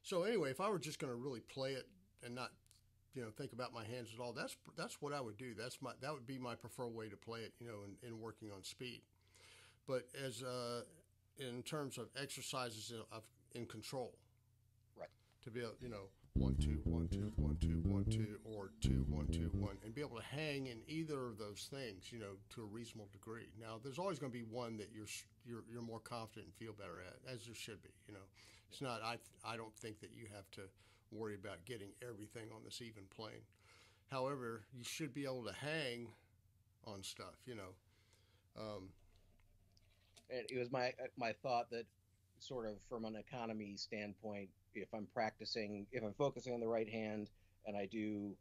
So anyway, if I were just going to really play it and not, think about my hands at all, that's what I would do. That would be my preferred way to play it, in working on speed. But as in terms of exercises in control, Right. to be able, 1 2 1 2 1 2 1 2 or 2 1 2 1, and be able to hang in either of those things, to a reasonable degree. Now, there's always going to be one that you're more confident and feel better at, as there should be. It's not. I don't think that you have to worry about getting everything on this even plane. However, you should be able to hang on stuff. And it was my thought that, sort of from an economy standpoint, if I'm focusing on the right hand, and I do,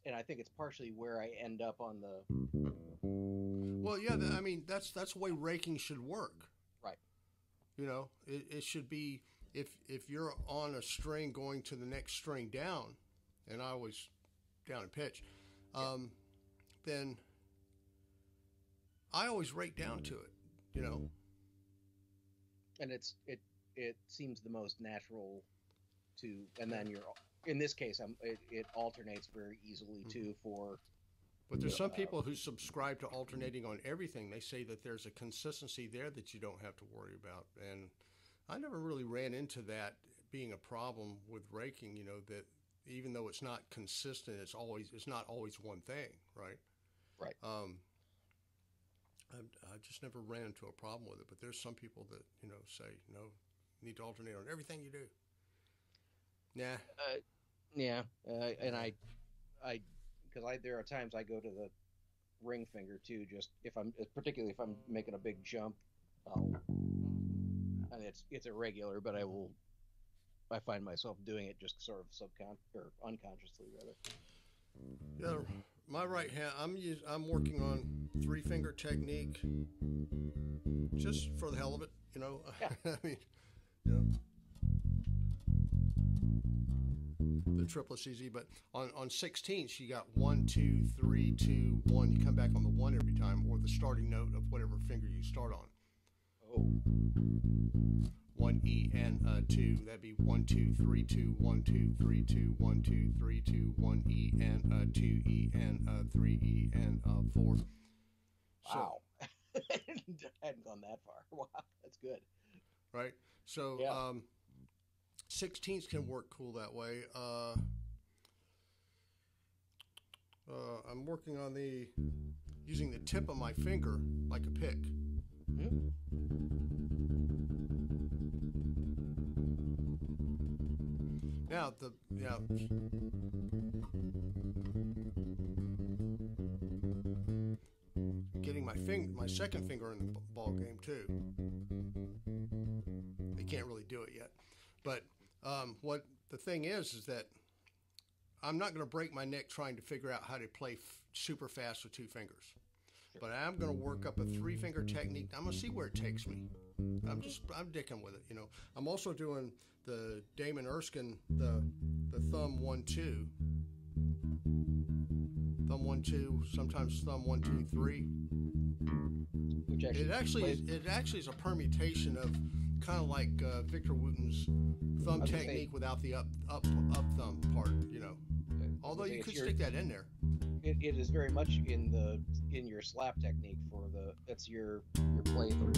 and I think it's partially where I end up on the. Well, yeah, that's the way raking should work. Right. It should be, if you're on a string going to the next string down, and I always down in pitch, then I always rake down to it, And it seems the most natural to, and then in this case, it alternates very easily too for. But there's some people who subscribe to alternating on everything. They say that there's a consistency there that you don't have to worry about. And I never really ran into that being a problem with raking, that even though it's not consistent, it's not always one thing, right? Right. I just never ran into a problem with it. But there's some people that, say, no, you need to alternate on everything you do. Nah. Yeah. And I because there are times I go to the ring finger too, just particularly if I'm making a big jump. And it's irregular, but I find myself doing it just sort of or unconsciously rather. Yeah, my right hand. I'm working on 3-finger technique, just for the hell of it. Yeah. I mean, the triplet's easy, but on 16ths you got 1 2 3 2 1. You come back on the 1 every time, or the starting note of whatever finger you start on. Oh. 1 E and 2. That'd be 1 2 3 2 1 2 3 2 1 2 3 2 1 E and 2 E and 3 E and 4. Wow. I hadn't gone that far. Wow, that's good. Right. So yeah. 16ths can work cool that way. I'm working on using the tip of my finger like a pick. Mm-hmm. Now getting my second finger in the ball game too. They can't really do it yet, but what the thing is that I'm not going to break my neck trying to figure out how to play super fast with 2 fingers. But I'm going to work up a 3-finger technique. I'm going to see where it takes me. I'm dicking with it, I'm also doing the Damon Erskine, the thumb 1 2, thumb 1 2, sometimes thumb 1 2 3. Which it actually is a permutation of kind of like Victor Wooten's thumb technique without the up thumb part, Although you could stick that in there. It is very much in your slap technique that's your play through.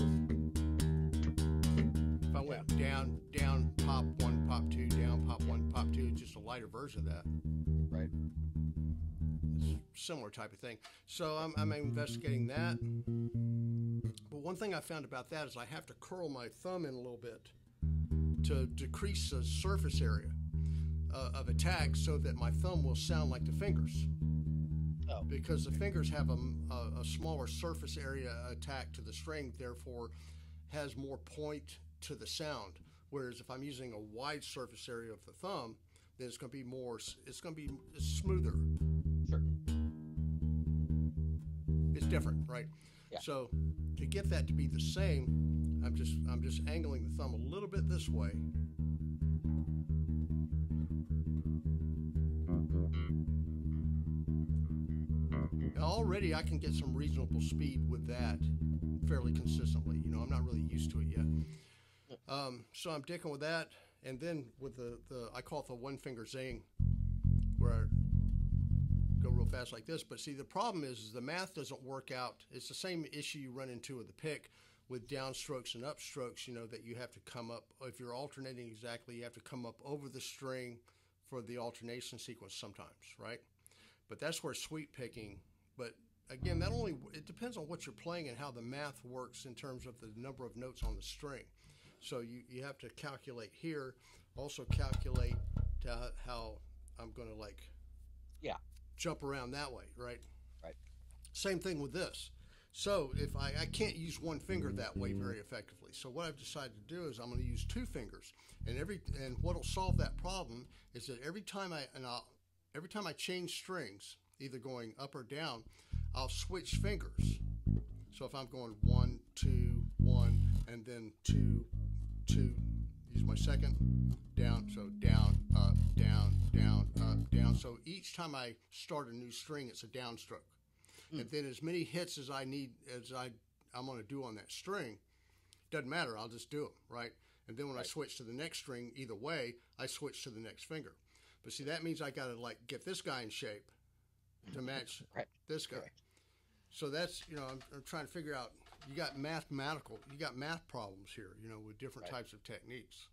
If I went down, pop 1, pop 2, down, pop 1, pop 2, just a lighter version of that. Right. It's a similar type of thing. So I'm investigating that. But one thing I found about that is I have to curl my thumb in a little bit to decrease the surface area of attack so that my thumb will sound like the fingers. Oh. Because the fingers have a smaller surface area attack to the string, therefore has more point to the sound. Whereas if I'm using a wide surface area of the thumb, then it's going to be smoother. Sure. It's different, right? Yeah. So to get that to be the same, I'm just angling the thumb a little bit this way. Now already I can get some reasonable speed with that. fairly consistently. You know, I'm not really used to it yet. So I'm dicking with that, and then with the I call it the one finger zing, where I go real fast like this. But see, the problem is the math doesn't work out. It's the same issue you run into with the pick, with downstrokes and upstrokes. You know, that you have to come up, if you're alternating exactly, you have to come up over the string for the alternation sequence sometimes, right? But that's where sweep picking. But again, it depends on what you're playing and how the math works in terms of the number of notes on the string. So you have to calculate here, also calculate how I'm going to jump around that way, right? Right. Same thing with this. So if I can't use one finger that way very effectively. So what I've decided to do is I'm going to use two fingers, and what'll solve that problem is that every time I change strings, either going up or down, I'll switch fingers. So if I'm going 1, 2, 1, and then 2, 2, use my second, down, so down, up, down, down, up, down. So each time I start a new string, it's a downstroke. And then as many hits as I need, I'm going to do on that string, doesn't matter, I'll just do them, right? And then when I switch to the next string, either way, I switch to the next finger. But see, that means I got to get this guy in shape to match this guy. Right. So that's, I'm trying to figure out, you got math problems here, with different types of techniques.